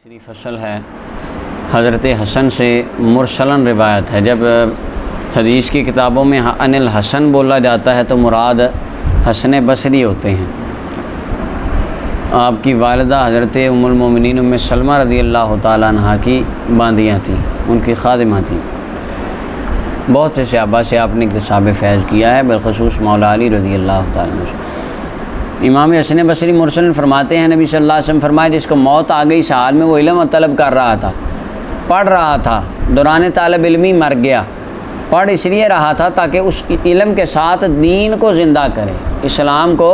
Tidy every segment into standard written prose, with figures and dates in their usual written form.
تیسری فصل ہے حضرت حسن سے مرسلن روایت ہے۔ جب حدیث کی کتابوں میں ان الحسن بولا جاتا ہے تو مراد حسن بصری ہوتے ہیں۔ آپ کی والدہ حضرت ام المومنین ام سلمہ رضی اللہ تعالیٰ عنہ کی باندیاں تھیں، ان کی خادمہ تھیں۔ بہت سے صحابہ سے آپ نے اکتساب فیض کیا ہے، بالخصوص مولا علی رضی اللہ تعالیٰ عنہ سے۔ امام حسن بصری مرسل فرماتے ہیں نبی صلی اللہ علیہ وسلم فرمایا جس کو موت آ گئی اس حال میں وہ علم طلب کر رہا تھا، پڑھ رہا تھا، دوران طالب علمی مر گیا، پڑھ اس لیے رہا تھا تاکہ اس علم کے ساتھ دین کو زندہ کرے، اسلام کو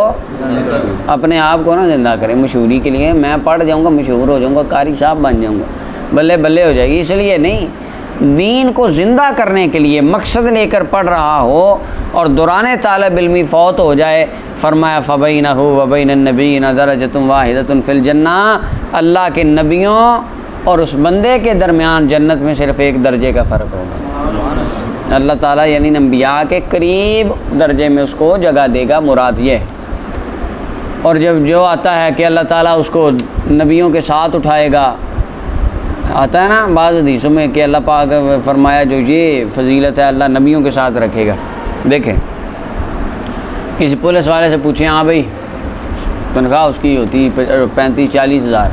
اپنے آپ کو نہ زندہ کرے۔ مشہوری کے لیے میں پڑھ جاؤں گا، مشہور ہو جاؤں گا، قاری صاحب بن جاؤں گا، بلے بلے ہو جائے گی، اس لیے نہیں، دین کو زندہ کرنے کے لیے مقصد لے کر پڑھ رہا ہو اور دوران طالب علمی فوت ہو جائے۔ فرمایا فبینہ وبین النبیین درجۃ واحدۃ فی الجنہ، اللہ کے نبیوں اور اس بندے کے درمیان جنت میں صرف ایک درجے کا فرق ہوگا۔ اللہ تعالیٰ یعنی انبیاء کے قریب درجے میں اس کو جگہ دے گا، مراد یہ ہے۔ اور جب جو آتا ہے کہ اللہ تعالیٰ اس کو نبیوں کے ساتھ اٹھائے گا، آتا ہے نا بعض حدیثوں میں کہ اللہ پاک فرمایا جو یہ فضیلت ہے اللہ نبیوں کے ساتھ رکھے گا۔ دیکھیں کسی پولیس والے سے پوچھیں ہاں بھائی تنخواہ اس کی ہوتی 35-40 ہزار،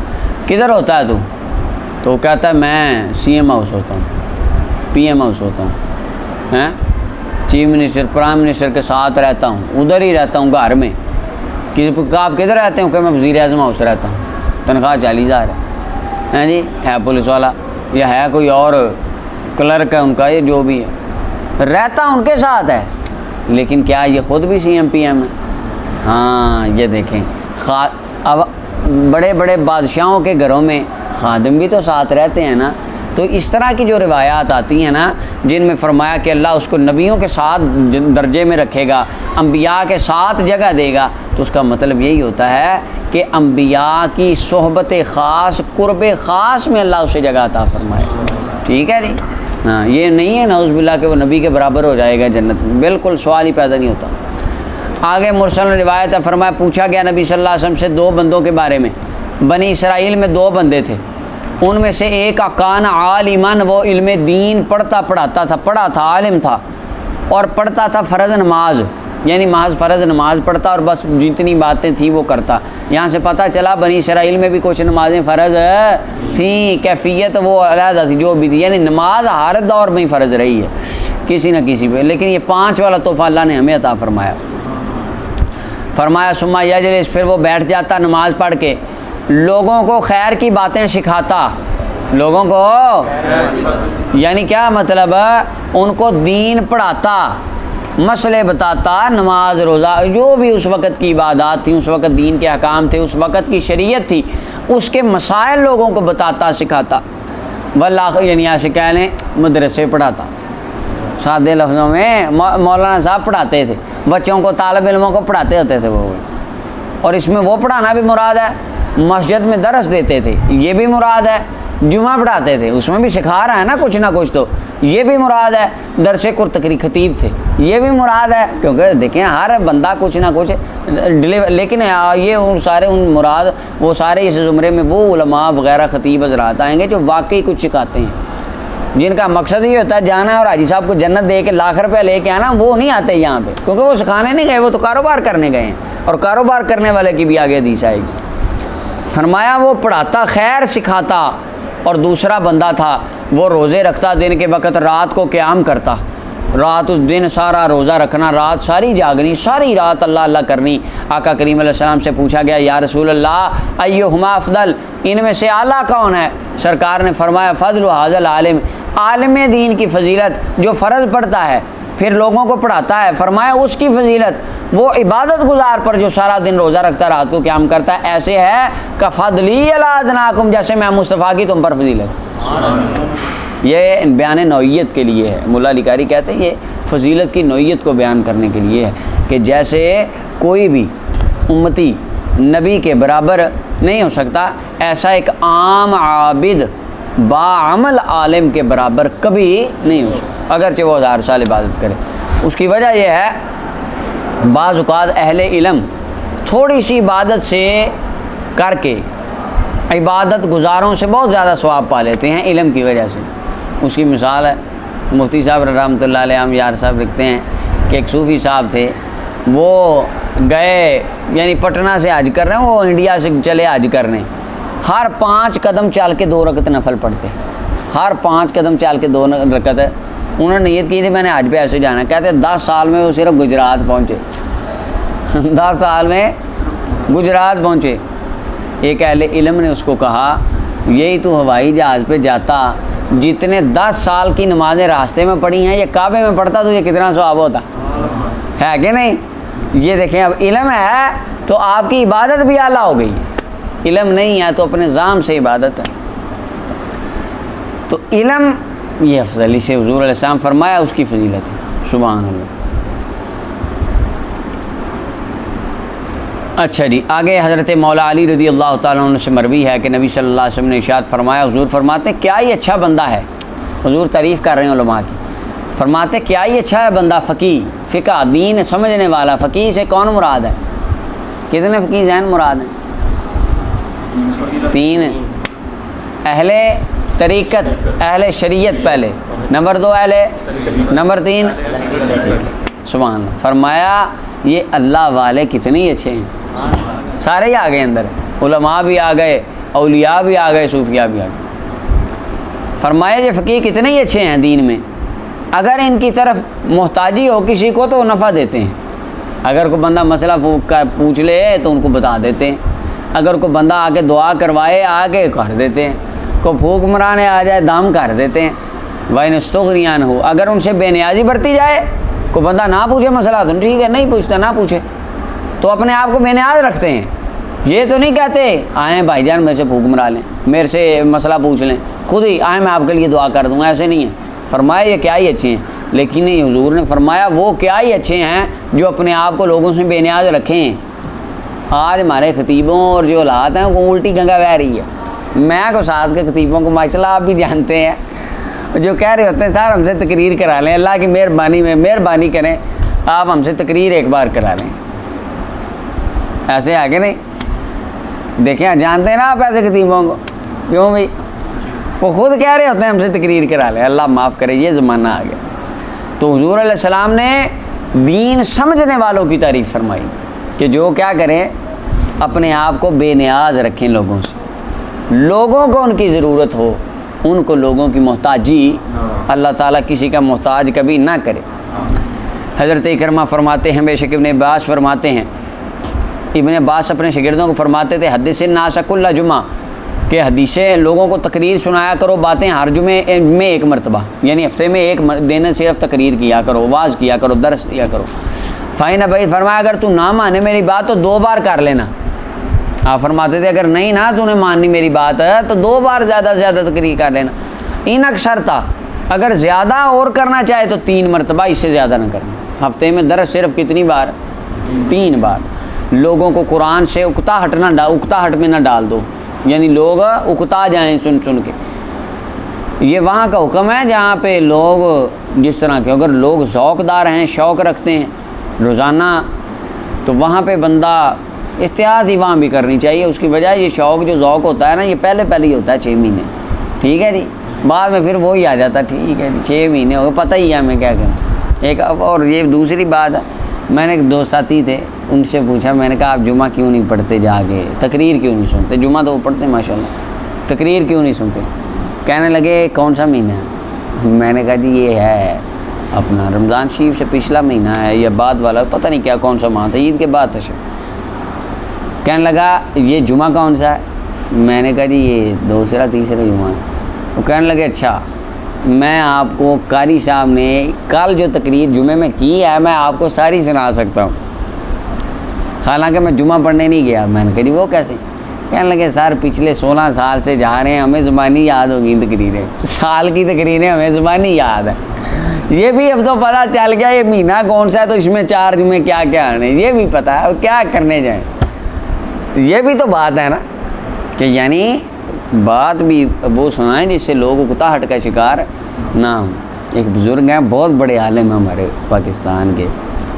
کدھر ہوتا ہے تو وہ کہتا ہے میں CM ہاؤس ہوتا ہوں، PM ہاؤس ہوتا ہوں، چیف منسٹر پرائم منسٹر کے ساتھ رہتا ہوں، ادھر ہی رہتا ہوں گھر میں۔ آپ کدھر رہتے ہوں کہ میں وزیر اعظم ہاؤس رہتا ہوں، تنخواہ 40 ہزار ہے جی، ہے پولیس والا یا ہے کوئی اور کلرک ہے ان کا، یہ جو بھی ہے رہتا ان کے ساتھ ہے، لیکن کیا یہ خود بھی CM PM ہے؟ ہاں یہ دیکھیں، اب بڑے بڑے بادشاہوں کے گھروں میں خادم بھی تو ساتھ رہتے ہیں نا۔ تو اس طرح کی جو روایات آتی ہیں نا جن میں فرمایا کہ اللہ اس کو نبیوں کے ساتھ درجے میں رکھے گا، انبیاء کے ساتھ جگہ دے گا، تو اس کا مطلب یہی ہوتا ہے کہ انبیاء کی صحبت خاص، قرب خاص میں اللہ اسے جگہ عطا فرمائے۔ ٹھیک ہے جی، ہاں یہ نہیں ہے نعوذ باللہ کہ وہ نبی کے برابر ہو جائے گا جنت میں، بالکل سوال ہی پیدا نہیں ہوتا۔ آگے مرسل روایت ہے، فرمایا پوچھا گیا نبی صلی اللہ علیہ وسلم سے 2 بندوں کے بارے میں۔ بنی اسرائیل میں 2 بندے تھے، ان میں سے ایک کان عالمن، وہ علم دین پڑھاتا تھا، پڑھا تھا، عالم تھا اور پڑھتا تھا فرض نماز، یعنی محض فرض نماز پڑھتا اور بس جتنی باتیں تھیں وہ کرتا۔ یہاں سے پتہ چلا بنی اسرائیل میں بھی کچھ نمازیں فرض تھیں، کیفیت وہ علیحدہ تھی جو بھی تھی، یعنی نماز ہر دور میں ہی فرض رہی ہے کسی نہ کسی پہ، لیکن یہ 5 والا تحفہ اللہ نے ہمیں عطا فرمایا۔ فرمایا ثم یجلس، پھر وہ بیٹھ جاتا نماز پڑھ کے، لوگوں کو خیر کی باتیں سکھاتا، لوگوں کو یعنی کیا مطلب، ان کو دین پڑھاتا، مسئلے بتاتا، نماز روزہ جو بھی اس وقت کی عبادات تھیں، اس وقت دین کے احکام تھے، اس وقت کی شریعت تھی، اس کے مسائل لوگوں کو بتاتا سکھاتا۔ واللہ یعنی ایسے کہہ لیں مدرسے پڑھاتا، سادے لفظوں میں مولانا صاحب پڑھاتے تھے، بچوں کو طالب علموں کو پڑھاتے ہوتے تھے وہ، اور اس میں وہ پڑھانا بھی مراد ہے، مسجد میں درس دیتے تھے یہ بھی مراد ہے، جمعہ پڑھاتے تھے اس میں بھی سکھا رہا ہے نا کچھ نہ کچھ، تو یہ بھی مراد ہے، درس قرآن خطیب تھے یہ بھی مراد ہے، کیونکہ دیکھیں ہر بندہ کچھ نہ کچھ لیکن یہ ان سارے ان مراد وہ سارے اس زمرے میں وہ علماء وغیرہ خطیب حضرات آئیں گے جو واقعی کچھ سکھاتے ہیں، جن کا مقصد یہ ہوتا ہے جانا ہے اور حاجی صاحب کو جنت دے کے ₹1,00,000 لے کے آنا، وہ نہیں آتے یہاں پہ، کیونکہ وہ سکھانے نہیں گئے، وہ تو کاروبار کرنے گئے ہیں، اور کاروبار کرنے والے کی بھی آگے حدیث آئے گی۔ فرمایا وہ پڑھاتا، خیر سکھاتا، اور دوسرا بندہ تھا وہ روزے رکھتا، دن کے وقت رات کو قیام کرتا، رات دن سارا روزہ رکھنا، رات ساری جاگنی، ساری رات اللہ اللہ کرنی۔ آقا کریم علیہ السلام سے پوچھا گیا یا رسول اللہ ایہما افضل، ان میں سے اعلیٰ کون ہے؟ سرکار نے فرمایا فضل ھذا العالم، عالم دین کی فضیلت جو فرض پڑھتا ہے پھر لوگوں کو پڑھاتا ہے، فرمایا اس کی فضیلت وہ عبادت گزار پر جو سارا دن روزہ رکھتا ہے رات کو قیام کرتا ہے، ایسے ہے کفضلی علی ادناکم، جیسے میں مصطفیٰ کی تم پر فضیلت۔ یہ بیان نوعیت کے لیے ہے، ملا علی قاری کہتے ہیں یہ فضیلت کی نوعیت کو بیان کرنے کے لیے ہے کہ جیسے کوئی بھی امتی نبی کے برابر نہیں ہو سکتا، ایسا ایک عام عابد باعمل عالم کے برابر کبھی نہیں ہو سکتا، اگرچہ وہ 1000 سال عبادت کرے۔ اس کی وجہ یہ ہے بعض اوقات اہل علم تھوڑی سی عبادت سے کر کے عبادت گزاروں سے بہت زیادہ ثواب پا لیتے ہیں علم کی وجہ سے۔ اس کی مثال ہے مفتی صاحب رحمۃ اللہ علیہ یار صاحب لکھتے ہیں کہ ایک صوفی صاحب تھے، وہ گئے یعنی پٹنہ سے حج کر رہے ہیں، وہ انڈیا سے چلے حج کرنے، ہر 5 قدم چل کے 2 رکعت نفل پڑھتے، ہر 5 قدم چل کے 2 رکعت۔ انہوں نے نیت کی تھی میں نے حج پہ ایسے جانا ہے، کہتے 10 سال میں وہ صرف گجرات پہنچے 10 سال میں گجرات پہنچے۔ ایک اہل علم نے اس کو کہا یہی تو ہوائی جہاز پہ جاتا، جتنے 10 سال کی نمازیں راستے میں پڑھی ہیں یہ کعبے میں پڑھتا تو یہ کتنا ثواب ہوتا ہے کہ نہیں؟ یہ دیکھیں اب علم ہے تو آپ کی عبادت بھی اعلیٰ ہو گئی، علم نہیں ہے تو اپنے ذام سے عبادت ہے۔ تو علم یہ افضلی سے حضور علیہ السلام فرمایا اس کی فضیلت ہے، سبحان اللہ۔ اچھا جی، آگے حضرت مولا علی رضی اللہ تعالیٰ عنہ سے مروی ہے کہ نبی صلی اللہ علیہ وسلم نے ارشاد فرمایا، حضور فرماتے کیا ہی اچھا بندہ ہے، حضور تعریف کر رہے ہیں علماء کی، فرماتے کیا ہی اچھا ہے بندہ فقیہ، فقہ دین سمجھنے والا۔ فقیہ سے کون مراد ہے؟ کتنے فقیہ ذہن مراد ہیں؟ 3، اہل طریقت، اہل شریعت پہلے، نمبر 2 نمبر 3 سبحان اللہ۔ فرمایا یہ اللہ والے کتنے ہی اچھے ہیں، سارے ہی آ گئے اندر، علماء بھی آ گئے، اولیاء بھی آ گئے، صوفیاء بھی آ گئے۔ فرمایا یہ فقیہ کتنے ہی اچھے ہیں دین میں، اگر ان کی طرف محتاجی ہو کسی کو تو وہ نفع دیتے ہیں، اگر کوئی بندہ مسئلہ پوچھ لے تو ان کو بتا دیتے ہیں، اگر کوئی بندہ آ کے دعا کروائے آ کے کر دیتے ہیں، کوئی پھونک مرانے آ جائے دام کر دیتے ہیں۔ وَإِنِ اسْتُغْنِيَ عَنْهُ، اگر ان سے بے نیازی برتی جائے، کوئی بندہ نہ پوچھے مسئلہ تو ٹھیک ہے، نہیں پوچھتا نہ پوچھے، تو اپنے آپ کو بے نیاز رکھتے ہیں۔ یہ تو نہیں کہتے آئیں بھائی جان میرے سے پھونک مرا لیں، میرے سے مسئلہ پوچھ لیں، خود ہی آئیں میں آپ کے لیے دعا کر دوں گا، ایسے نہیں ہے۔ فرمایا یہ کیا ہی اچھے ہیں، لیکن یہ حضور نے فرمایا وہ کیا ہی اچھے ہیں جو اپنے آپ کو لوگوں سے بے نیاز رکھیں۔ آج ہمارے خطیبوں اور جو حالات ہیں وہ الٹی گنگا بہہ رہی ہے۔ میں کو ساتھ کے خطیبوں کو ماشاءاللہ آپ بھی جانتے ہیں، جو کہہ رہے ہوتے ہیں سر ہم سے تقریر کرا لیں، اللہ کی مہربانی میں مہربانی کریں آپ ہم سے تقریر ایک بار کرا لیں، ایسے آگے نہیں دیکھیں جانتے ہیں نا آپ ایسے خطیبوں کو، کیوں بھائی وہ خود کہہ رہے ہوتے ہیں ہم سے تقریر کرا لیں، اللہ معاف کرے یہ زمانہ آ گیا۔ تو حضور علیہ السلام نے دین سمجھنے والوں کی تعریف فرمائی کہ جو کیا کریں اپنے آپ کو بے نیاز رکھیں لوگوں سے، لوگوں کو ان کی ضرورت ہو، ان کو لوگوں کی محتاجی، اللہ تعالیٰ کسی کا محتاج کبھی نہ کرے۔ حضرت اکرمہ فرماتے ہیں، بے شک ابن عباس فرماتے ہیں، ابن عباس اپنے شاگردوں کو فرماتے تھے حدیث الناس کل جمعہ، کہ حدیثیں لوگوں کو تقریر سنایا کرو، باتیں ہر جمعے میں 1 مرتبہ، یعنی ہفتے میں 1 دن صرف تقریر کیا کرو، واعظ کیا کرو، درس دیا کرو۔ فائن بھائی فرمایا اگر تو نہ مانے میری بات تو 2 بار کر لینا۔ آپ فرماتے تھے اگر نہیں نا تو نے ماننی میری بات ہے تو 2 بار زیادہ سے زیادہ تقریر کر لینا۔ ان اکثر تھا، اگر زیادہ اور کرنا چاہے تو 3 مرتبہ، اس سے زیادہ نہ کرنا۔ ہفتے میں درس صرف کتنی بار؟ 3 بار۔ لوگوں کو قرآن سے اکتاہٹ میں نہ ڈال دو، یعنی لوگ اکتا جائیں سن سن کے۔ یہ وہاں کا حکم ہے جہاں پہ لوگ جس طرح کے، اگر لوگ ذوق دار ہیں، شوق رکھتے ہیں روزانہ، تو وہاں پہ بندہ احتیاط ہی وہاں بھی کرنی چاہیے۔ اس کی وجہ یہ شوق جو ذوق ہوتا ہے نا یہ پہلے ہی ہوتا ہے 6 مہینے، ٹھیک ہے جی، بعد میں پھر وہی آ جاتا ہے، ٹھیک ہے جی 6 مہینے ہو گئے، پتہ ہی ہے ہمیں کیا کریں۔ ایک اور یہ دوسری بات ہے، میں نے ایک 2 ساتھی تھے ان سے پوچھا، میں نے کہا آپ جمعہ کیوں نہیں پڑھتے جا کے، تقریر کیوں نہیں سنتے؟ جمعہ تو وہ پڑھتے ماشاءاللہ، تقریر کیوں نہیں سنتے؟ کہنے لگے کون سا مہینہ ہے؟ میں نے کہا جی یہ ہے اپنا رمضان شریف سے پچھلا مہینہ ہے یا بعد والا، پتہ نہیں کیا کون سا ماہ تھا، عید کے بعد تھا شاید۔ کہنے لگا یہ جمعہ کون سا ہے؟ میں نے کہا جی یہ 2 تیسرا جمعہ ہے۔ وہ کہنے لگے اچھا، میں آپ کو قاری صاحب نے کل جو تقریر جمعے میں کی ہے میں آپ کو ساری سنا سکتا ہوں، حالانکہ میں جمعہ پڑھنے نہیں گیا۔ میں نے کہا جی وہ کیسے؟ کہنے لگے سر پچھلے 16 سال سے جا رہے ہیں، ہمیں زبانی یاد ہوگی تقریریں، سال کی تقریریں ہمیں زبانی یاد ہے۔ یہ بھی اب تو پتہ چل گیا یہ مہینہ کون سا ہے تو اس میں 4 جمعے کیا کیا آنے، یہ بھی پتہ ہے، اور کیا کرنے جائیں۔ یہ بھی تو بات ہے نا کہ یعنی بات بھی وہ سنائیں جس سے لوگ اکتاہٹ کا شکار نہ ہوں۔ ایک بزرگ ہیں بہت بڑے عالم ہیں ہمارے پاکستان کے،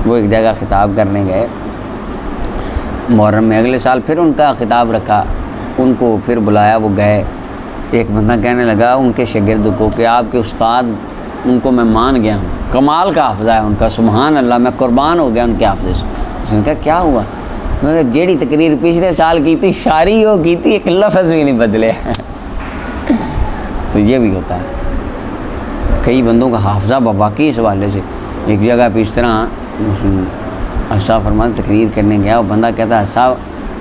وہ ایک جگہ خطاب کرنے گئے محرم میں، اگلے سال پھر ان کا خطاب رکھا ان کو پھر بلایا، وہ گئے۔ ایک بندہ کہنے لگا ان کے شاگرد کو کہ آپ کے استاد، ان کو میں مان گیا ہوں، کمال کا حافظہ ہے ان کا، سبحان اللہ، میں قربان ہو گیا ان کے حافظے سے۔ اس نے کہا کیا ہوا؟ انہوں نے جیڑی تقریر پچھلے سال کی تھی ساری وہ کی تھی، ایک لفظ بھی نہیں بدلے۔ تو یہ بھی ہوتا ہے، کئی بندوں کا حافظہ واقعی اس حوالے سے۔ ایک جگہ پہ اس طرح اشرف فرمان تقریر کرنے گیا، وہ بندہ کہتا ہے صاحب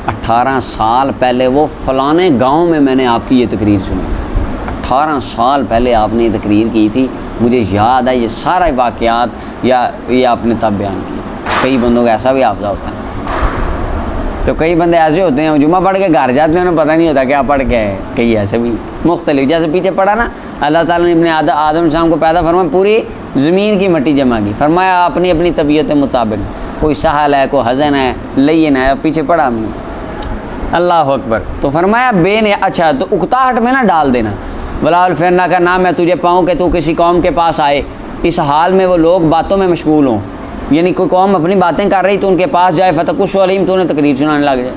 18 سال پہلے وہ فلانے گاؤں میں نے آپ کی یہ تقریر سنی تھی، 18 سال پہلے آپ نے یہ تقریر کی تھی، مجھے یاد ہے یہ سارا واقعات، یا یہ آپ نے تب بیان کی تھی۔ کئی بندوں کا ایسا بھی حافظہ ہوتا ہے۔ تو کئی بندے ایسے ہوتے ہیں جمعہ پڑھ کے گھر جاتے ہیں، انہیں پتہ نہیں ہوتا کیا پڑھ کے ہے۔ کئی ایسے بھی مختلف، جیسے پیچھے پڑھا نا، اللہ تعالیٰ نے ابن آدم السلام کو پیدا فرمایا، پوری زمین کی مٹی جمع کی، فرمایا اپنی اپنی طبیعت مطابق، کوئی سہل ہے، کوئی حزن ہے، لین ہے، پیچھے پڑھا ہم نے، اللہ اکبر۔ تو فرمایا اچھا تو اکتاہٹ میں نہ ڈال دینا، ولا الفرنا کا نام، میں تجھے پاؤں کہ تو کسی قوم کے پاس آئے، اس حال میں وہ لوگ باتوں میں مشغول ہوں، یعنی کوئی قوم اپنی باتیں کر رہی تو ان کے پاس جائے، فتقص علیم، تو انہیں تقریر سنانے لگ جائے۔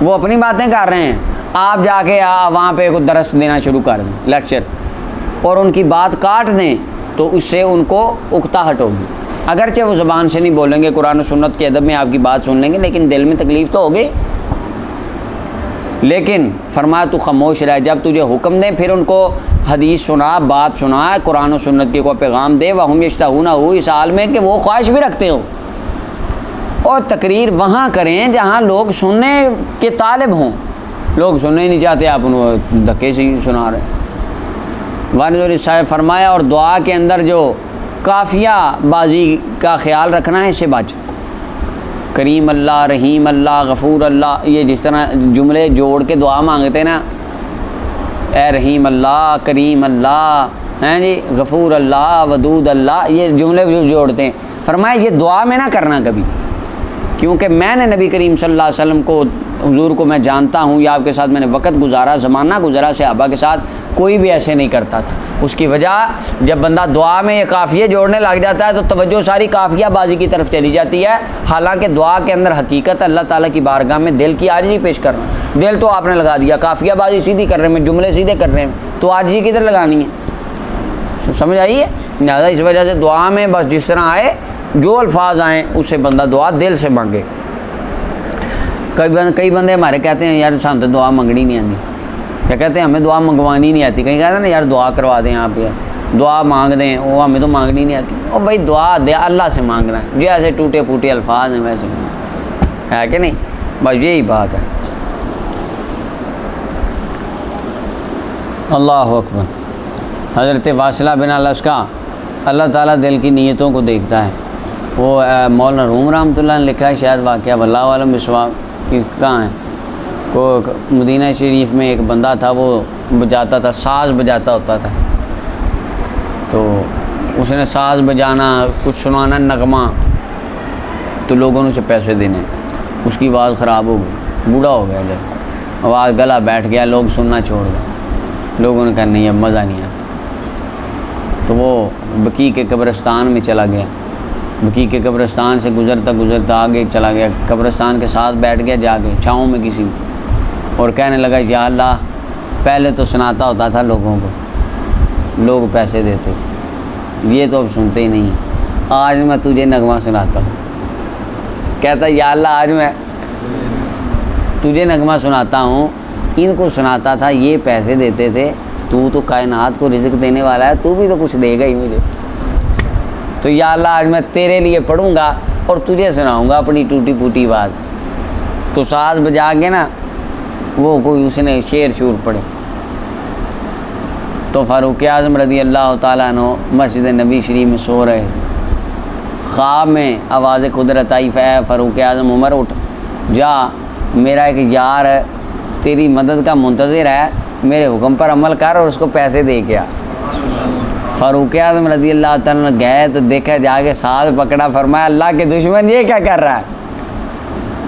وہ اپنی باتیں کر رہے ہیں، آپ جا کے وہاں پہ کوئی درس دینا شروع کر دیں، لیکچر، اور ان کی بات کاٹ دیں، تو اس سے ان کو اکتاہٹ ہوگی۔ اگرچہ وہ زبان سے نہیں بولیں گے، قرآن و سنت کے ادب میں آپ کی بات سن لیں گے، لیکن دل میں تکلیف تو ہوگی۔ لیکن فرمایا تو خاموش رہ، جب تجھے حکم دیں پھر ان کو حدیث سنا، بات سنا، قرآن و سنت کی کو پیغام دے، وہم یشتہون ہو، اس حال میں کہ وہ خواہش بھی رکھتے ہو، اور تقریر وہاں کریں جہاں لوگ سننے کے طالب ہوں، لوگ سننے ہی نہیں چاہتے، آپ ان کو دھکے سے ہی سنا رہے ہیں۔ وانظر صاحب فرمایا، اور دعا کے اندر جو قافیہ بازی کا خیال رکھنا ہے، اس سے بچ، کریم اللہ، رحیم اللہ، غفور اللہ، یہ جس طرح جملے جوڑ کے دعا مانگتے نا، اے رحیم اللہ، کریم اللہ، ہیں جی، غفور اللہ، ودود اللہ، یہ جملے جو جوڑتے ہیں، فرمایا یہ دعا میں نہ کرنا کبھی، کیونکہ میں نے نبی کریم صلی اللہ علیہ وسلم کو، حضور کو میں جانتا ہوں، یا آپ کے ساتھ میں نے وقت گزارا، زمانہ گزارا صحابہ کے ساتھ، کوئی بھی ایسے نہیں کرتا تھا۔ اس کی وجہ، جب بندہ دعا میں یہ قافیے جوڑنے لگ جاتا ہے تو توجہ ساری قافیہ بازی کی طرف چلی جاتی ہے، حالانکہ دعا کے اندر حقیقت اللہ تعالیٰ کی بارگاہ میں دل کی عاجزی پیش کرنا۔ دل تو آپ نے لگا دیا، قافیہ بازی سیدھی کر رہے ہیں، جملے سیدھے کر رہے ہیں، تو عاجزی کدھر لگانی ہے؟ سمجھ آئیے؟ لہٰذا اس وجہ سے دعا میں بس جس طرح آئے، جو الفاظ آئیں اس سے بندہ دعا دل سے مانگے۔ کئی بندے ہمارے کہتے ہیں یار سانتے دعا منگنی نہیں آتی، کیا کہتے ہیں ہمیں دعا منگوانی نہیں آتی، کہیں کہتے ہیں نا یار دعا کروا دیں آپ، یار دعا مانگ دیں، وہ ہمیں تو مانگنی نہیں آتی۔ اور بھائی دعا دے اللہ سے مانگنا ہے، جو ایسے ٹوٹے پھوٹے الفاظ ہیں ویسے ہے کہ نہیں، بس یہی بات ہے۔ اللہ اکبر۔ حضرت واصلہ بن الاسقا، اللہ تعالیٰ دل کی نیتوں کو دیکھتا ہے۔ وہ مولانا روم رحمۃ اللہ نے لکھا ہے، شاید واقعہ واللہ عالم بصواب کہ کہاں ہے، کو مدینہ شریف میں ایک بندہ تھا، وہ بجاتا تھا، ساز بجاتا ہوتا تھا، تو اس نے ساز بجانا، کچھ سنانا نغمہ، تو لوگوں نے اسے پیسے دینے، اس کی آواز خراب ہو گئی، بوڑھا ہو گیا، جب آواز گلا بیٹھ گیا، لوگ سننا چھوڑ گئے، لوگوں نے کہا نہیں اب مزہ نہیں آتا، تو وہ بقیع کے قبرستان میں چلا گیا، بقیع کے قبرستان سے گزرتا گزرتا آگے چلا گیا، قبرستان کے ساتھ بیٹھ گیا جا کے چھاؤں میں کسی میں، اور کہنے لگا یا اللہ، پہلے تو سناتا ہوتا تھا لوگوں کو، لوگ پیسے دیتے تھے، یہ تو اب سنتے ہی نہیں ہیں، آج میں تجھے نغمہ سناتا ہوں۔ کہتا یا اللہ آج میں تجھے نغمہ سناتا ہوں، ان کو سناتا تھا، یہ پیسے دیتے تھے، تو کائنات کو رزق دینے والا ہے، تو بھی تو کچھ دے گا ہی مجھے، تو یا اللہ آج میں تیرے لیے پڑھوں گا اور تجھے سناؤں گا اپنی ٹوٹی پھوٹی بات۔ تو ساز بجا کے نا وہ کوئی اس نے شعر شور پڑھے، تو فاروق اعظم رضی اللہ تعالیٰ عنہ مسجد نبی شریف میں سو رہے تھے، خواب میں آواز قدرت آئی، اے فاروق اعظم عمر اٹھ جا، میرا ایک یار ہے تیری مدد کا منتظر ہے، میرے حکم پر عمل کر اور اس کو پیسے دے کے آ۔ فاروق اعظم رضی اللہ تعالیٰ نے گئے تو دیکھا، جا کے ساتھ پکڑا، فرمایا اللہ کے دشمن یہ کیا کر رہا ہے؟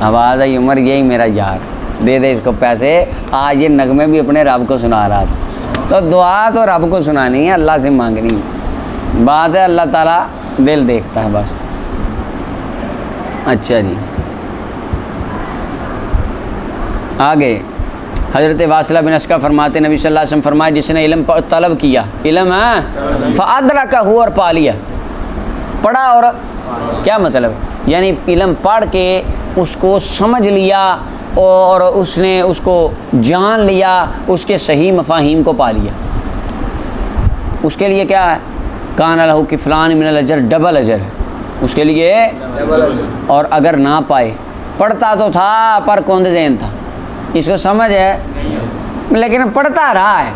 آواز آئی عمر یہی میرا یار، دے دے اس کو پیسے، آج یہ نغمے بھی اپنے رب کو سنا رہا تھا۔ تو دعا تو رب کو سنانی ہے، اللہ سے مانگنی ہے، بات ہے اللہ تعالیٰ دل دیکھتا ہے بس۔ اچھا جی آگے حضرت واصلہ بن اسقع فرماتے نبی صلی اللہ علیہ وسلم فرمایا جس نے علم طلب کیا، علم فأدرکہ اور پا لیا، پڑھا اور کیا مطلب، یعنی علم پڑھ کے اس کو سمجھ لیا اور اس نے اس کو جان لیا، اس کے صحیح مفاہیم کو پا لیا، اس کے لیے کیا ہے، کان لہ کفلان من الاجر، ڈبل اجر ہے اس کے لیے۔ اور اگر نہ پائے، پڑھتا تو تھا پر کند ذہن تھا، اس کو سمجھ ہے لیکن پڑھتا رہا ہے،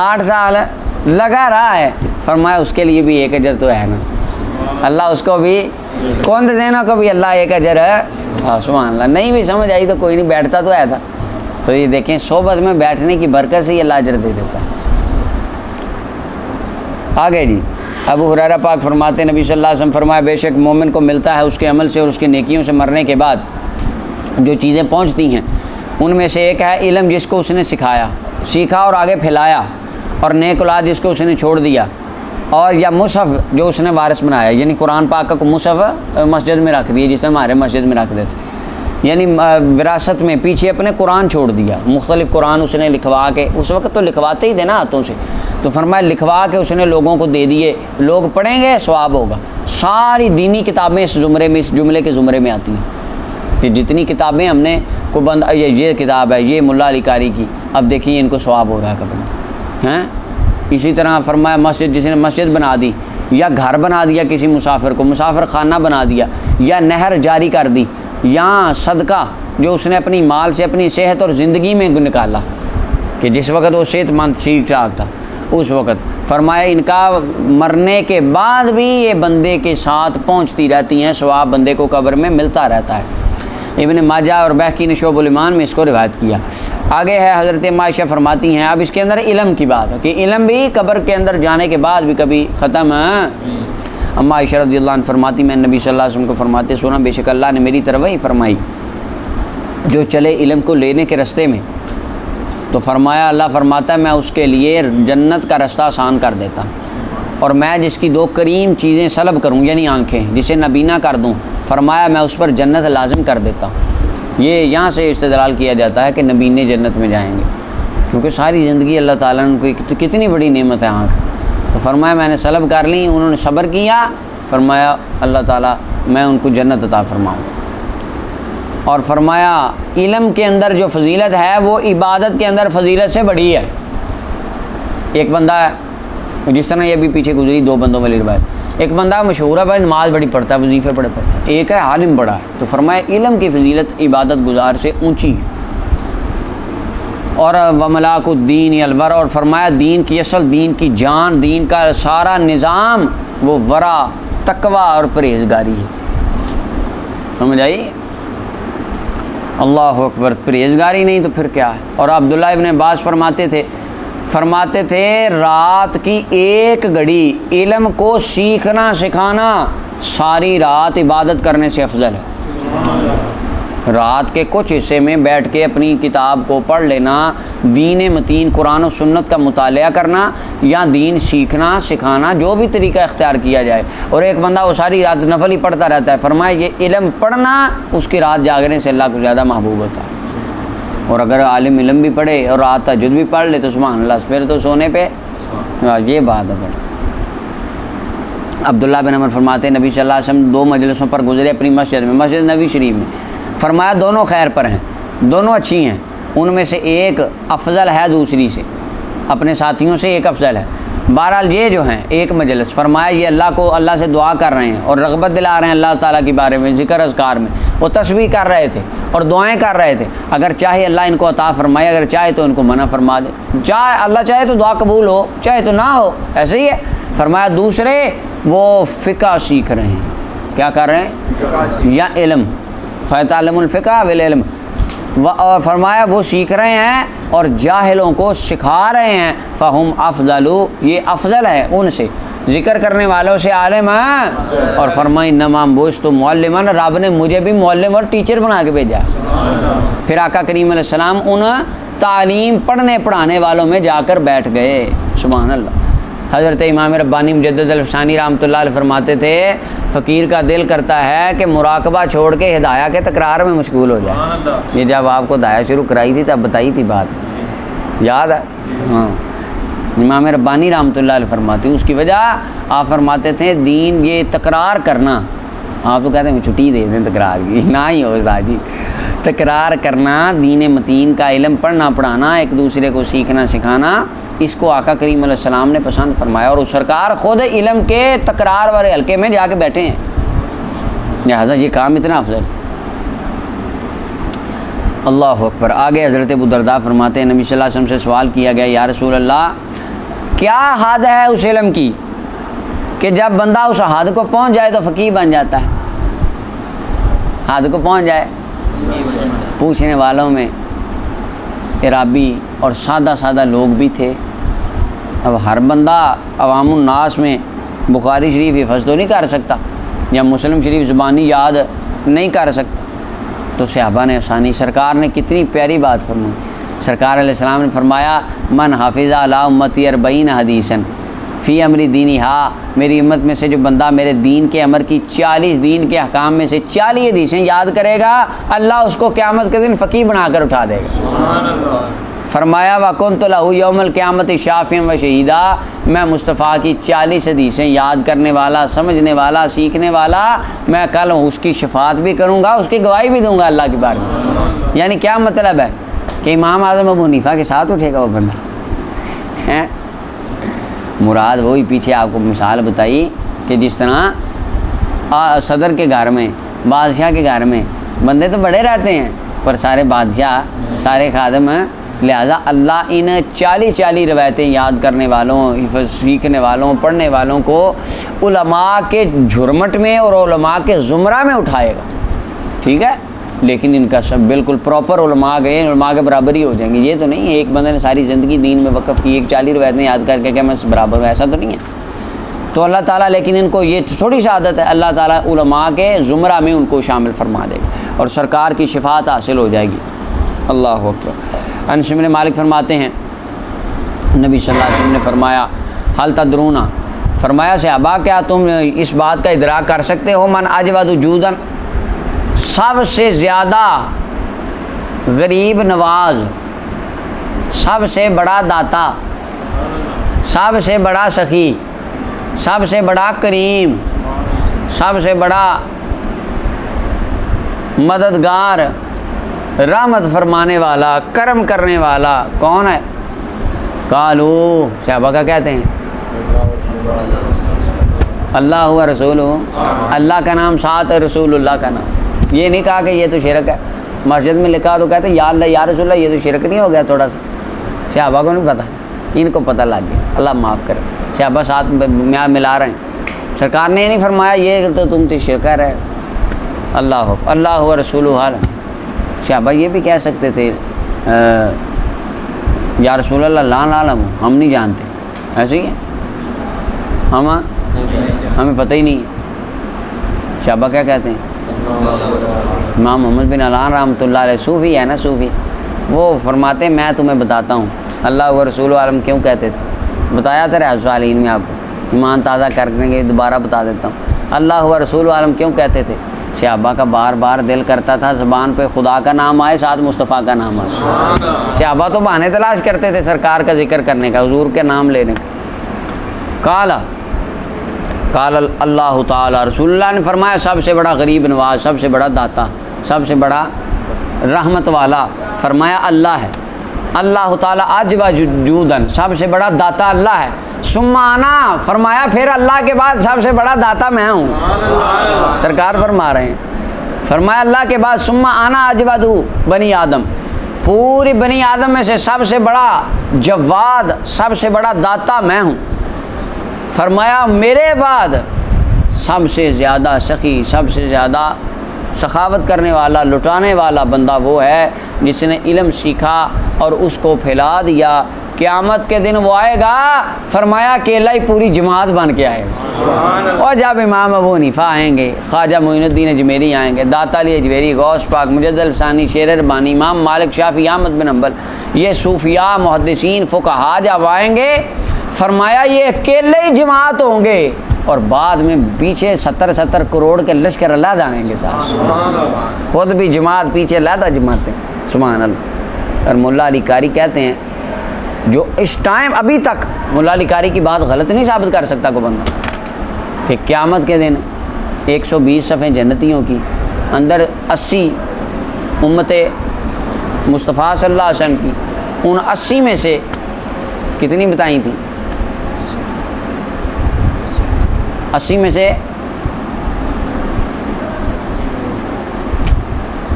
8 سال لگا رہا ہے، فرمایا اس کے لیے بھی ایک اجر تو ہے نا، اللہ اس کو بھی، کند ذہنوں کو بھی اللہ ایک اجر ہے۔ سبحان اللہ۔ نہیں بھی سمجھ آئی تو کوئی نہیں، بیٹھتا تو ہے تھا۔ تو یہ دیکھیں صحبت میں بیٹھنے کی برکت سے ہی اللہ اجر دے دیتا ہے۔ آگے جی، ابو ہریرہ پاک فرماتے نبی صلی اللہ علیہ وسلم فرمایا بے شک مومن کو ملتا ہے اس کے عمل سے اور اس کی نیکیوں سے مرنے کے بعد جو چیزیں پہنچتی ہیں، ان میں سے ایک ہے علم جس کو اس نے سیکھا اور آگے پھیلایا، اور نیک اولاد جس کو اس نے چھوڑ دیا، اور یا مصحف جو اس نے وارث بنایا، یعنی قرآن پاک کا مصحف مسجد میں رکھ دیا، جسے ہمارے مسجد میں رکھ دیتے، یعنی وراثت میں پیچھے اپنے قرآن چھوڑ دیا، مختلف قرآن اس نے لکھوا کے، اس وقت تو لکھواتے ہی تھے نا ہاتھوں سے، تو فرمایا لکھوا کے اس نے لوگوں کو دے دیے، لوگ پڑھیں گے ثواب ہوگا۔ ساری دینی کتابیں اس جملے کے زمرے میں آتی ہیں کہ جتنی کتابیں ہم نے کو بند، یہ کتاب ہے، یہ ملا علی قاری کی، اب دیکھیے ان کو ثواب ہو رہا ہے کبھی ہیں۔ اسی طرح فرمایا مسجد، جس نے مسجد بنا دی یا گھر بنا دیا کسی مسافر کو، مسافر خانہ بنا دیا، یا نہر جاری کر دی، یا صدقہ جو اس نے اپنی مال سے اپنی صحت اور زندگی میں نکالا کہ جس وقت وہ صحت مند ٹھیک ٹھاک تھا اس وقت، فرمایا ان کا مرنے کے بعد بھی یہ بندے کے ساتھ پہنچتی رہتی ہیں، ثواب بندے کو قبر میں ملتا رہتا ہے۔ ابن ماجہ اور بہقی نے شعب الایمان میں اس کو روایت کیا۔ آگے ہے حضرت عائشہ فرماتی ہیں، اب اس کے اندر علم کی بات ہے کہ علم بھی قبر کے اندر جانے کے بعد بھی کبھی ختم ہے۔ اما عائشہ رضی اللہ عنہ فرماتی میں نبی صلی اللہ علیہ وسلم کو فرماتے سنا بے شک اللہ نے میری طرف وہی فرمائی جو چلے علم کو لینے کے راستے میں، تو فرمایا اللہ فرماتا ہے میں اس کے لیے جنت کا راستہ آسان کر دیتا، اور میں جس کی 2 کریم چیزیں سلب کروں یعنی آنکھیں، جسے نابینا کر دوں، فرمایا میں اس پر جنت لازم کر دیتا ہوں۔ یہ یہاں سے استدلال کیا جاتا ہے کہ نبینے جنت میں جائیں گے، کیونکہ ساری زندگی اللہ تعالیٰ نے کو کتنی بڑی نعمت ہے آنکھ، تو فرمایا میں نے سلب کر لی، انہوں نے صبر کیا، فرمایا اللہ تعالیٰ میں ان کو جنت عطا فرماؤں۔ اور فرمایا علم کے اندر جو فضیلت ہے وہ عبادت کے اندر فضیلت سے بڑی ہے۔ ایک بندہ ہے، جس طرح یہ بھی پیچھے گزری 2 بندوں والی روایت، ایک بندہ مشہور ہے بھائی نماز بڑی پڑھتا ہے، وظیفے بڑے پڑھتا ہے، ایک ہے عالم بڑا ہے، تو فرمایا علم کی فضیلت عبادت گزار سے اونچی ہے۔ اور وملاک الدین الور، اور فرمایا دین کی اصل، دین کی جان، دین کا سارا نظام وہ ورع، تقوی اور پرہیزگاری ہے۔ سمجھ آئی؟ اللہ اکبر، پرہیزگاری نہیں تو پھر کیا ہے۔ اور عبداللہ ابن عباس فرماتے تھے رات کی 1 گھڑی علم کو سیکھنا سکھانا ساری رات عبادت کرنے سے افضل ہے۔ رات کے کچھ حصے میں بیٹھ کے اپنی کتاب کو پڑھ لینا، دین متین قرآن و سنت کا مطالعہ کرنا یا دین سیکھنا سکھانا، جو بھی طریقہ اختیار کیا جائے، اور ایک بندہ وہ ساری رات نفل ہی پڑھتا رہتا ہے، فرمایا یہ علم پڑھنا اس کی رات جاگنے سے اللہ کو زیادہ محبوب ہوتا ہے۔ اور اگر عالم علم بھی پڑھے اور رات تہجد بھی پڑھ لے تو سبحان اللہ، پھر تو سونے پہ یہ بات ہے۔ عبداللہ بن عمر فرماتے ہیں نبی صلی اللہ علیہ وسلم 2 مجلسوں پر گزرے اپنی مسجد میں، مسجد نبوی شریف میں، فرمایا دونوں خیر پر ہیں، دونوں اچھی ہیں، ان میں سے ایک افضل ہے دوسری سے، اپنے ساتھیوں سے ایک افضل ہے۔ بہرحال یہ جو ہیں ایک مجلس، فرمایا یہ اللہ سے دعا کر رہے ہیں اور رغبت دلا رہے ہیں اللہ تعالیٰ کے بارے میں، ذکر اذکار میں، وہ تسبیح کر رہے تھے اور دعائیں کر رہے تھے، اگر چاہے اللہ ان کو عطا فرمائے، اگر چاہے تو ان کو منع فرما دے، اللہ چاہے تو دعا قبول ہو، چاہے تو نہ ہو، ایسے ہی ہے۔ فرمایا دوسرے وہ فقہ سیکھ رہے ہیں، کیا کر رہے ہیں؟ یا علم، فَيَتَعَلَّمُ الْفِقْهَ وَالْعِلْمَ، اور فرمایا وہ سیکھ رہے ہیں اور جاہلوں کو سکھا رہے ہیں، فَهُمْ أَفْضَلُ، یہ افضل ہے ان سے، ذکر کرنے والوں سے عالم ہیں۔ اور فرمائی انما بعثت معلما، رب نے مجھے بھی معلم اور ٹیچر بنا کے بھیجا۔ پھر آقا کریم علیہ السلام ان تعلیم پڑھنے پڑھانے والوں میں جا کر بیٹھ گئے، سبحان اللہ۔ حضرت امام ربانی مجدد الفسانی رحمۃ اللہ علیہ فرماتے تھے فقیر کا دل کرتا ہے کہ مراقبہ چھوڑ کے ہدایہ کے تکرار میں مشغول ہو جائے. یہ جب آپ کو ہدایہ شروع کرائی تھی تب بتائی تھی بات، یاد ہے؟ ہاں. امام ربانی رحمۃ اللہ علیہ فرماتے ہیں اس کی وجہ آپ فرماتے تھے دین یہ تکرار کرنا، آپ تو کہتے ہیں چھٹی دے دیں تکرار کی، نہ ہی ہو استاد جی. تکرار کرنا، دین متین کا علم پڑھنا پڑھانا، ایک دوسرے کو سیکھنا سکھانا، اس کو آقا کریم علیہ السلام نے پسند فرمایا، اور سرکار خود علم کے تکرار والے حلقے میں جا کے بیٹھے ہیں، لہٰذا یہ کام اتنا افضل. اللہ اکبر. آگے حضرت ابو درداء فرماتے ہیں نبی صلی اللہ علیہ وسلم سے سوال کیا گیا یا رسول اللہ کیا حد ہے اس علم کی کہ جب بندہ اس حد کو پہنچ جائے تو فقیہ بن جاتا ہے؟ حد کو پہنچ جائے. پوچھنے والوں میں عرابی اور سادہ سادہ لوگ بھی تھے. اب ہر بندہ عوام الناس میں بخاری شریف حفظ تو نہیں کر سکتا یا مسلم شریف زبانی یاد نہیں کر سکتا، تو صحابہ نے آسانی. سرکار نے کتنی پیاری بات فرمائی. سرکار علیہ السلام نے فرمایا من حافظ علی امتی 40 حدیثاً فی امری دینی ہا، میری امت میں سے جو بندہ میرے دین کے امر کی 40 دین کے احکام میں سے 40 حدیثیں یاد کرے گا، اللہ اس کو قیامت کے دن فقیہ بنا کر اٹھا دے گا. سبحان اللہ. فرمایا وَكُنْتُ لَهُ يَوْمَ الْقِيَامَةِ شَافِعًا وَشَهِيدًا، میں مصطفیٰ کی 40 حدیثیں یاد کرنے والا، سمجھنے والا، سیکھنے والا، میں کل اس کی شفاعت بھی کروں گا، اس کی گواہی بھی دوں گا اللہ کی بار میں. یعنی کیا مطلب ہے کہ امام اعظم ابو حنیفہ کے ساتھ اٹھے گا وہ بندہ. مراد وہی پیچھے آپ کو مثال بتائی کہ جس طرح صدر کے گھر میں، بادشاہ کے گھر میں بندے تو بڑے رہتے ہیں پر سارے بادشاہ سارے خادم، لہٰذا اللہ ان 40 روایتیں یاد کرنے والوں، حفظ سیکھنے والوں، پڑھنے والوں کو علماء کے جھرمٹ میں اور علماء کے زمرہ میں اٹھائے گا. ٹھیک ہے، لیکن ان کا سب بالکل پراپر علماء گئے، علماء کے برابر ہی ہو جائیں گے. یہ تو نہیں ہے ایک بندے نے ساری زندگی دین میں وقف کی، ایک 40 روایتیں یاد کر کے کہ میں برابر ہوں، ایسا تو نہیں ہے. تو اللہ تعالیٰ لیکن ان کو یہ تھوڑی سی عادت ہے، اللہ تعالیٰ علماء کے زمرہ میں ان کو شامل فرما دے گا اور سرکار کی شفاعت حاصل ہو جائے گی. اللہ اکبر. انس بن مالک فرماتے ہیں نبی صلی اللہ علیہ وسلم نے فرمایا حل تدرون، فرمایا صحابہ کیا تم اس بات کا ادراک کر سکتے ہو من اجود وجودا، سب سے زیادہ غریب نواز، سب سے بڑا داتا، سب سے بڑا سخی، سب سے بڑا کریم، سب سے بڑا مددگار، رحمت فرمانے والا، کرم کرنے والا کون ہے؟ قالو، صحابہ کا کہتے ہیں اللہ ہوا رسول، اللہ کا نام ساتھ رسول اللہ کا نام. یہ نہیں کہا کہ یہ تو شرک ہے. مسجد میں لکھا تو کہتے ہیں یا اللہ یا رسول اللہ، یہ تو شرک نہیں ہو گیا تھوڑا سا؟ صحابہ کو نہیں پتہ، ان کو پتہ لگ گیا. اللہ معاف کرے. صحابہ ساتھ میں ملا رہے ہیں. سرکار نے یہ نہیں فرمایا یہ تو تم تو شرکر ہے. اللہ ہوا رسول حال. صحابہ یہ بھی کہہ سکتے تھے یا رسول اللہ لا نعلم، ہم نہیں جانتے. ایسے ہی ہے، ہمیں پتہ ہی نہیں ہے. صحابہ کیا کہتے ہیں؟ امام محمد بن علان رحمۃ اللہ علیہ صوفی ہے نا، صوفی، وہ فرماتے ہیں میں تمہیں بتاتا ہوں اللہ و رسول عالم کیوں کہتے تھے. بتایا تھا ریاض الصالحین میں، آپ کو ایمان تازہ کرنے کے دوبارہ بتا دیتا ہوں. اللہ و رسول عالم کیوں کہتے تھے؟ صحابہ کا بار بار دل کرتا تھا زبان پہ خدا کا نام آئے، ساتھ مصطفیٰ کا نام آئے. صحابہ تو بہانے تلاش کرتے تھے سرکار کا ذکر کرنے کا، حضور کے نام لینے کا. قال اللہ تعالی، رسول اللہ نے فرمایا سب سے بڑا غریب نواز، سب سے بڑا داتا، سب سے بڑا رحمت والا فرمایا اللہ ہے. اللہ تعالی اجود وجودا، سب سے بڑا داتا اللہ ہے. ثم انا، فرمایا پھر اللہ کے بعد سب سے بڑا داتا میں ہوں. سرکار فرما رہے ہیں، فرمایا اللہ کے بعد ثم انا اجود بنی آدم، پوری بنی آدم میں سے سب سے بڑا جواد، سب سے بڑا داتا میں ہوں. فرمایا میرے بعد سب سے زیادہ سخی، سب سے زیادہ سخاوت کرنے والا، لٹانے والا بندہ وہ ہے جس نے علم سیکھا اور اس کو پھیلا دیا. قیامت کے دن وہ آئے گا، فرمایا اکیلا ہی پوری جماعت بن کے آئے گا. اور جب امام ابو حنیفہ آئیں گے، خواجہ معین الدین اجمیری آئیں گے، داتا علی اجمیری، غوث پاک، مجدد الفسانی، شیر ربانی، امام مالک، شافعی، احمد بن حنبل، یہ صوفیاء، محدثین، فقہا جب آئیں گے فرمایا یہ اکیلے ہی جماعت ہوں گے اور بعد میں پیچھے 70 کروڑ کے لشکر علیحدہ آئیں گے صاحب، خود بھی جماعت پیچھے علیحدہ جماعتیں، سبحان اللہ۔ اور مولا علی قاری کہتے ہیں جو اس ٹائم ابھی تک مولا علی قاری کی بات غلط نہیں ثابت کر سکتا کوئی بندہ، کہ قیامت کے دن 120 صفیں جنتیوں کی، اندر 80 امت مصطفیٰ صلی اللہ علیہ وسلم کی، ان 80 میں سے کتنی بتائی تھیں؟ 80 میں سے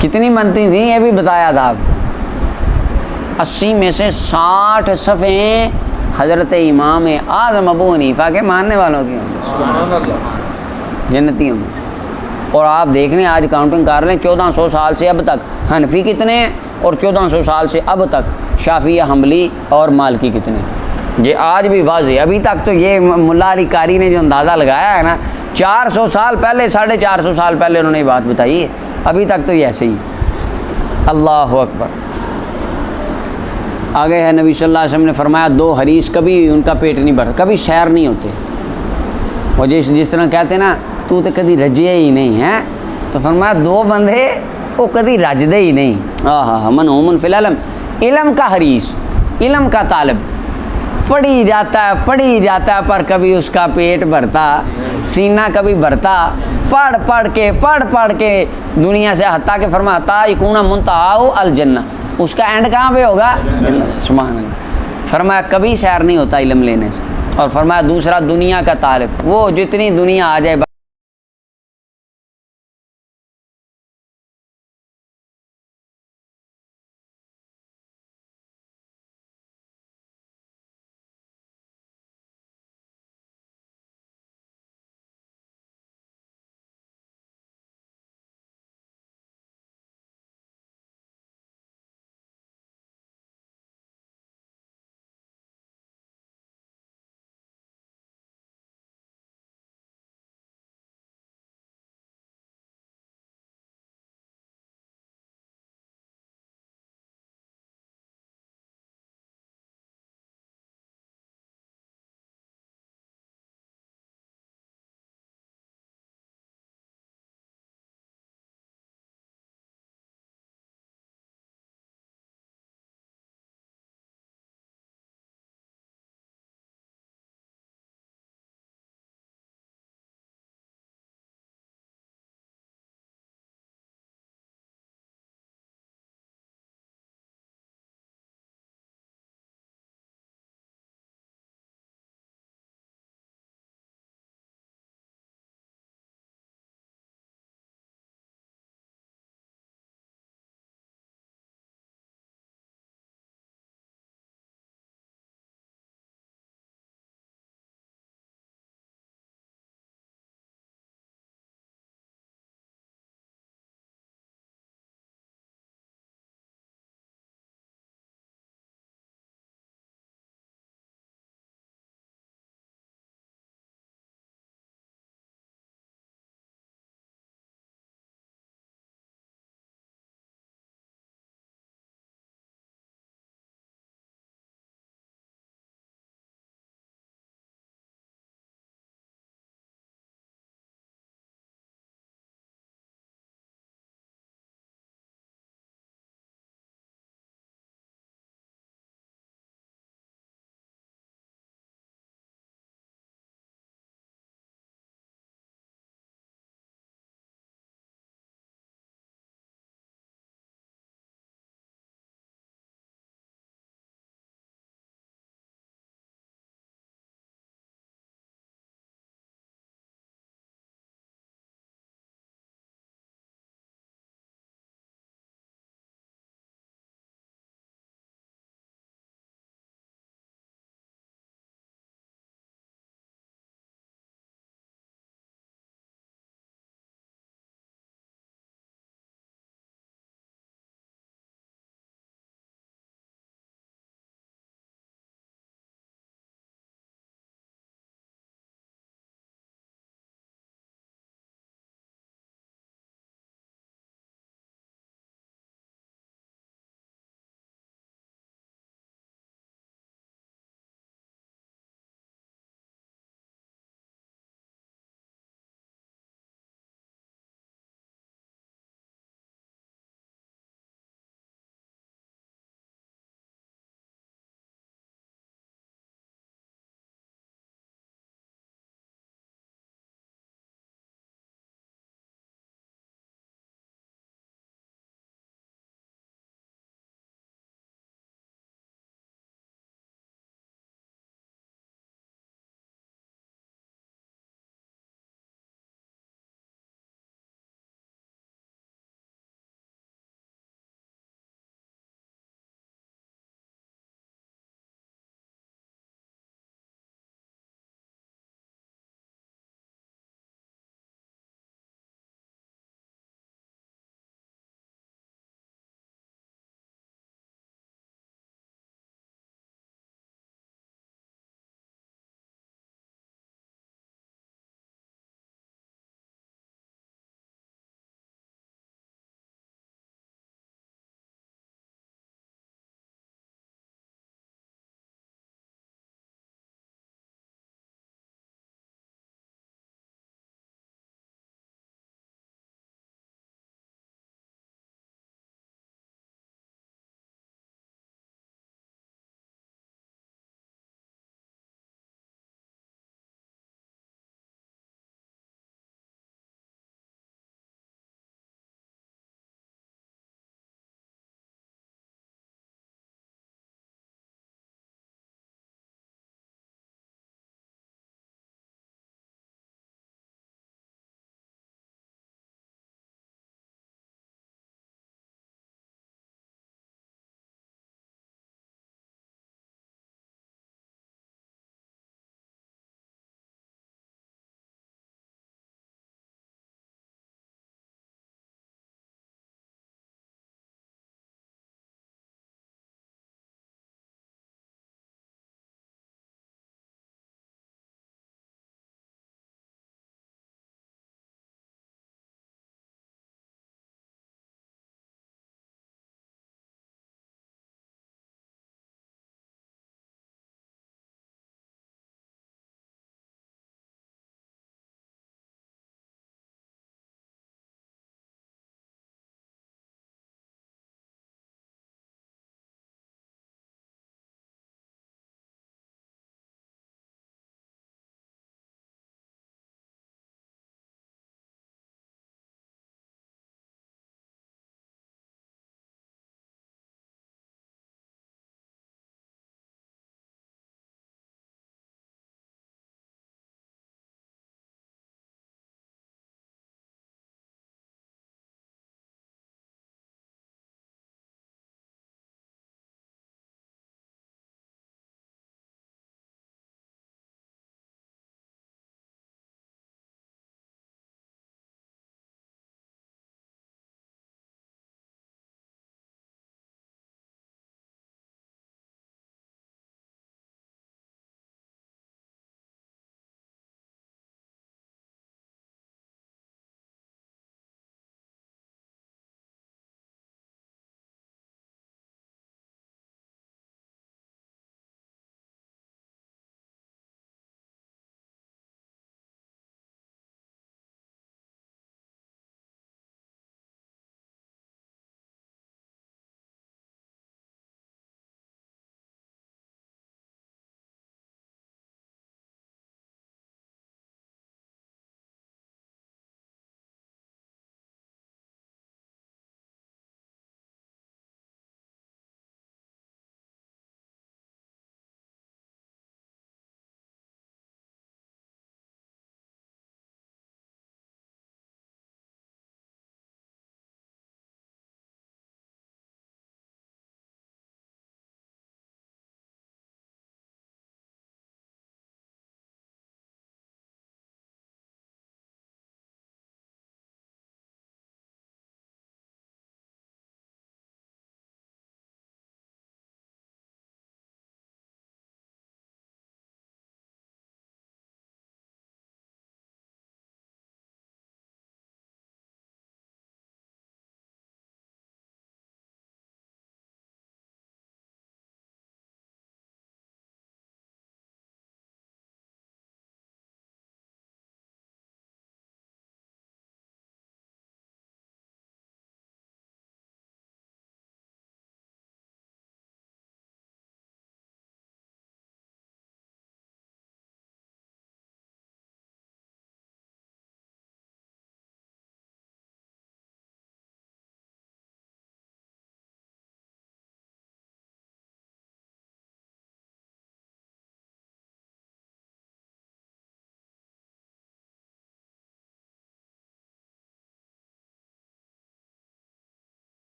کتنی بنتی تھیں یہ بھی بتایا تھا آپ کو۔ 80 میں سے 60 صفیں حضرت امام اعظم ابو حنیفہ کے ماننے والوں کی ہوں، جنتیوں میں سے۔ اور آپ دیکھ لیں آج کاؤنٹنگ کر لیں 1400 سال سے اب تک حنفی کتنے ہیں، اور 1400 سال سے اب تک شافعی، حنبلی اور مالکی کتنے ہیں۔ یہ آج بھی واضح، ابھی تک تو یہ ملا علی قاری نے جو اندازہ لگایا ہے نا 400 سال پہلے، 450 سال پہلے انہوں نے یہ بات بتائی ہے، ابھی تک تو یہ ایسے ہی۔ اللہ اکبر۔ آگے ہے نبی صلی اللہ علیہ وسلم نے فرمایا 2 حریث کبھی ان کا پیٹ نہیں بھرتا، کبھی سیر نہیں ہوتے، اور جس طرح کہتے ہیں نا تو کدی رجے ہی نہیں ہے، تو فرمایا 2 بندے وہ کدی رجدے ہی نہیں۔ منہوم فی العلم، علم کا حریث، علم کا طالب، پڑھی جاتا ہے پر کبھی اس کا پیٹ بھرتا، سینہ کبھی بھرتا، پڑھ کے دنیا سے، حتیٰ کہ فرمایا حتیٰ یکون منتہا الجنہ، اس کا اینڈ کہاں پہ ہوگا؟ سبحان اللہ۔ فرمایا کبھی سیر نہیں ہوتا علم لینے سے، اور فرمایا دوسرا دنیا کا طالب، وہ جتنی دنیا آ جائے